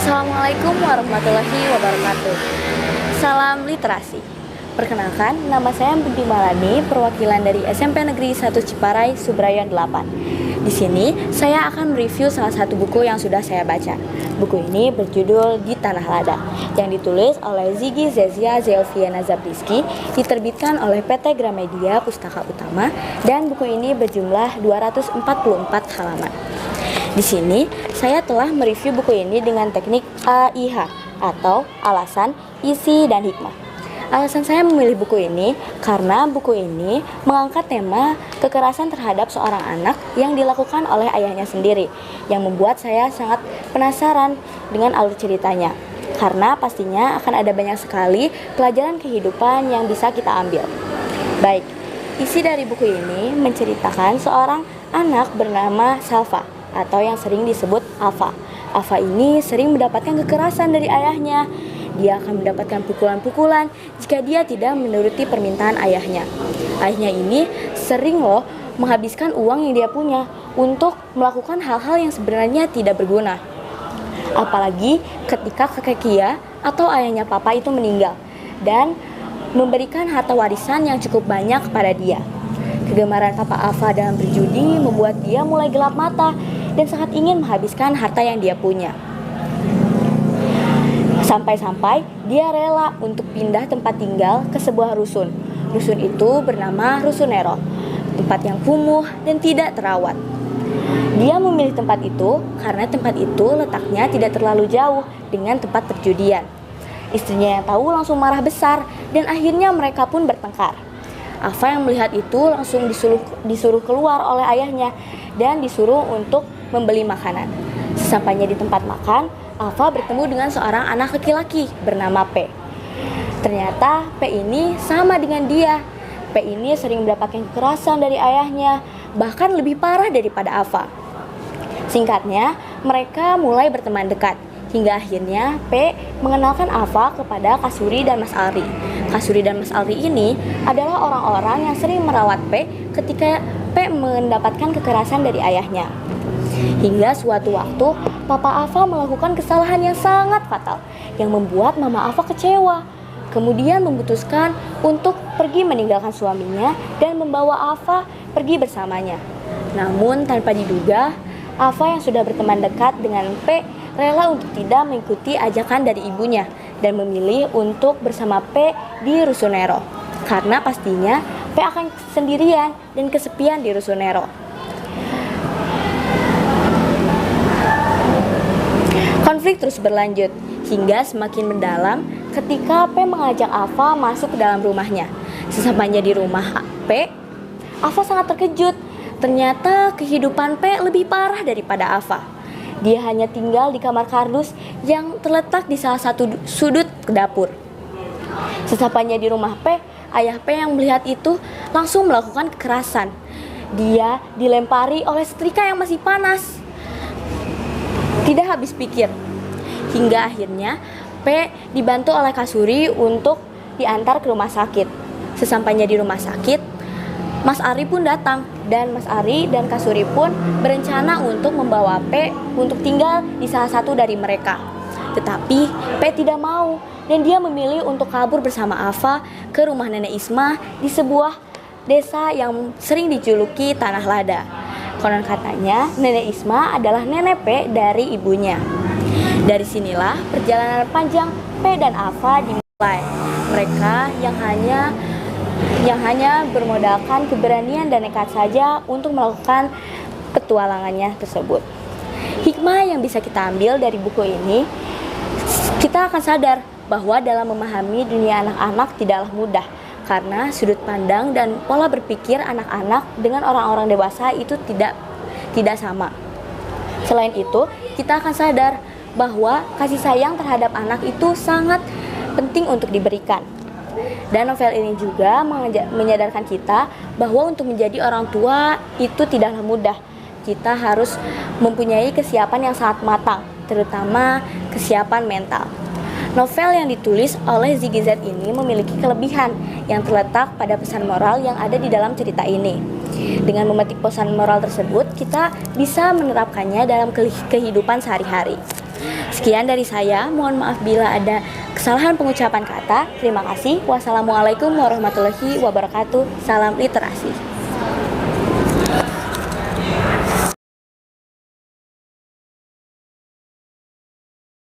Assalamualaikum warahmatullahi wabarakatuh. Salam literasi. Perkenalkan, nama saya Budi Malani, perwakilan dari SMP Negeri 1 Ciparai, Subrayan 8. Di sini, saya akan mereview salah satu buku yang sudah saya baca. Buku ini berjudul Di Tanah Lada, yang ditulis oleh Ziggy Zezia Zelviana Zabriski, diterbitkan oleh PT Gramedia Pustaka Utama, dan buku ini berjumlah 244 halaman. Di sini, saya telah mereview buku ini dengan teknik AIH atau alasan, isi, dan hikmah. Alasan saya memilih buku ini karena buku ini mengangkat tema kekerasan terhadap seorang anak yang dilakukan oleh ayahnya sendiri, yang membuat saya sangat penasaran dengan alur ceritanya. Karena pastinya akan ada banyak sekali pelajaran kehidupan yang bisa kita ambil. Baik, isi dari buku ini menceritakan seorang anak bernama Salva, atau yang sering disebut Alfa. Alfa ini sering mendapatkan kekerasan dari ayahnya. Dia akan mendapatkan pukulan-pukulan jika dia tidak menuruti permintaan ayahnya. Ayahnya ini sering menghabiskan uang yang dia punya untuk melakukan hal-hal yang sebenarnya tidak berguna. Apalagi ketika kakek Kia atau ayahnya papa itu meninggal dan memberikan harta warisan yang cukup banyak kepada dia. Kegemaran Papa Alfa dalam berjudi membuat dia mulai gelap mata dan sangat ingin menghabiskan harta yang dia punya. Sampai-sampai dia rela untuk pindah tempat tinggal ke sebuah rusun. Rusun itu bernama Rusun Nero, tempat yang kumuh dan tidak terawat. Dia memilih tempat itu karena tempat itu letaknya tidak terlalu jauh dengan tempat perjudian. Istrinya yang tahu langsung marah besar dan akhirnya mereka pun bertengkar. Alfa yang melihat itu langsung disuruh keluar oleh ayahnya dan disuruh untuk membeli makanan. Sesampainya di tempat makan, Alfa bertemu dengan seorang anak laki-laki bernama P. Ternyata P ini sama dengan dia. P ini sering mendapatkan kekerasan dari ayahnya, bahkan lebih parah daripada Alfa. Singkatnya, mereka mulai berteman dekat. Hingga akhirnya P mengenalkan Alfa kepada Kasuri dan Mas Ari. Kasuri dan Mas Ari ini adalah orang-orang yang sering merawat P ketika P mendapatkan kekerasan dari ayahnya. Hingga suatu waktu, Papa Alfa melakukan kesalahan yang sangat fatal yang membuat Mama Alfa kecewa. Kemudian memutuskan untuk pergi meninggalkan suaminya dan membawa Alfa pergi bersamanya. Namun tanpa diduga, Alfa yang sudah berteman dekat dengan P rela untuk tidak mengikuti ajakan dari ibunya dan memilih untuk bersama P di Rusun Nero. Karena pastinya P akan sendirian dan kesepian di Rusun Nero. Konflik terus berlanjut hingga semakin mendalam ketika P mengajak Alfa masuk ke dalam rumahnya. Sesampainya di rumah P, Alfa sangat terkejut. Ternyata kehidupan P lebih parah daripada Alfa. Dia hanya tinggal di kamar kardus yang terletak di salah satu sudut dapur. Sesampainya di rumah P, ayah P yang melihat itu langsung melakukan kekerasan. Dia dilempari oleh setrika yang masih panas. Tidak habis pikir, hingga akhirnya P dibantu oleh Kasuri untuk diantar ke rumah sakit. Sesampainya di rumah sakit, Mas Ari pun datang dan Mas Ari dan Kasuri pun berencana untuk membawa P untuk tinggal di salah satu dari mereka. Tetapi P tidak mau dan dia memilih untuk kabur bersama Alfa ke rumah Nenek Isma di sebuah desa yang sering dijuluki Tanah Lada. Konon katanya Nenek Isma adalah nenek P dari ibunya. Dari sinilah perjalanan panjang P dan Alfa dimulai. Mereka yang hanya bermodalkan keberanian dan nekat saja untuk melakukan petualangannya tersebut. Hikmah yang bisa kita ambil dari buku ini, kita akan sadar bahwa dalam memahami dunia anak-anak tidaklah mudah. Karena sudut pandang dan pola berpikir anak-anak dengan orang-orang dewasa itu tidak sama. Selain itu, kita akan sadar bahwa kasih sayang terhadap anak itu sangat penting untuk diberikan. Dan novel ini juga menyadarkan kita bahwa untuk menjadi orang tua itu tidaklah mudah. Kita harus mempunyai kesiapan yang sangat matang, terutama kesiapan mental. Novel yang ditulis oleh Ziggy Z ini memiliki kelebihan yang terletak pada pesan moral yang ada di dalam cerita ini. Dengan memetik pesan moral tersebut, kita bisa menerapkannya dalam kehidupan sehari-hari. Sekian dari saya, mohon maaf bila ada kesalahan pengucapan kata. Terima kasih. Wassalamualaikum warahmatullahi wabarakatuh. Salam literasi.